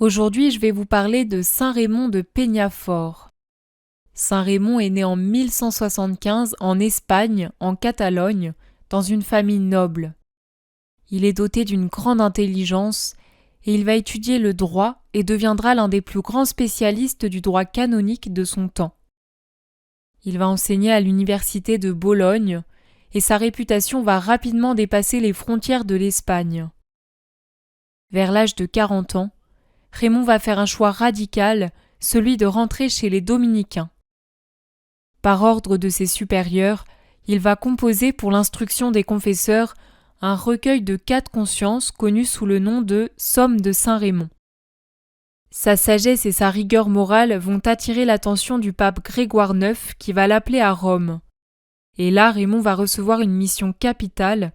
Aujourd'hui, je vais vous parler de Saint Raymond de Peñafort. Saint Raymond est né en 1175 en Espagne, en Catalogne, dans une famille noble. Il est doté d'une grande intelligence et il va étudier le droit et deviendra l'un des plus grands spécialistes du droit canonique de son temps. Il va enseigner à l'université de Bologne et sa réputation va rapidement dépasser les frontières de l'Espagne. Vers l'âge de 40 ans, Raymond va faire un choix radical, celui de rentrer chez les dominicains. Par ordre de ses supérieurs, il va composer pour l'instruction des confesseurs un recueil de 4 consciences connu sous le nom de Somme de Saint Raymond. Sa sagesse et sa rigueur morale vont attirer l'attention du pape Grégoire IX qui va l'appeler à Rome. Et là, Raymond va recevoir une mission capitale,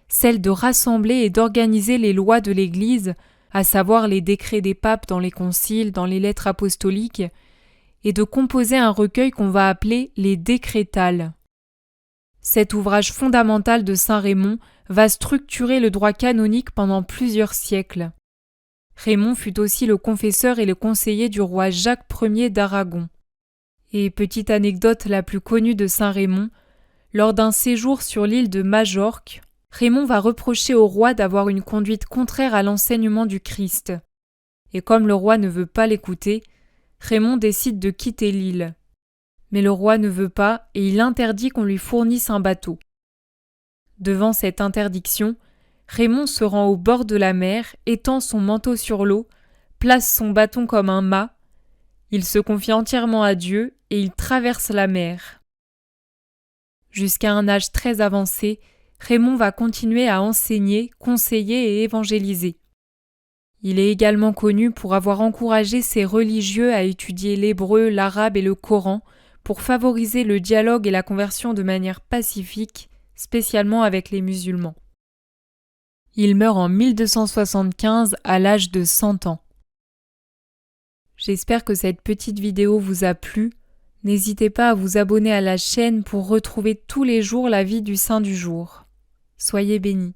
celle de rassembler et d'organiser les lois de l'Église, à savoir les décrets des papes dans les conciles, dans les lettres apostoliques, et de composer un recueil qu'on va appeler les Décrétales. Cet ouvrage fondamental de Saint Raymond va structurer le droit canonique pendant plusieurs siècles. Raymond fut aussi le confesseur et le conseiller du roi Jacques Ier d'Aragon. Et petite anecdote la plus connue de Saint Raymond, lors d'un séjour sur l'île de Majorque, Raymond va reprocher au roi d'avoir une conduite contraire à l'enseignement du Christ. Et comme le roi ne veut pas l'écouter, Raymond décide de quitter l'île. Mais le roi ne veut pas et il interdit qu'on lui fournisse un bateau. Devant cette interdiction, Raymond se rend au bord de la mer, étend son manteau sur l'eau, place son bâton comme un mât. Il se confie entièrement à Dieu et il traverse la mer. Jusqu'à un âge très avancé, Raymond va continuer à enseigner, conseiller et évangéliser. Il est également connu pour avoir encouragé ses religieux à étudier l'hébreu, l'arabe et le Coran pour favoriser le dialogue et la conversion de manière pacifique, spécialement avec les musulmans. Il meurt en 1275 à l'âge de 100 ans. J'espère que cette petite vidéo vous a plu. N'hésitez pas à vous abonner à la chaîne pour retrouver tous les jours la vie du saint du jour. Soyez bénis.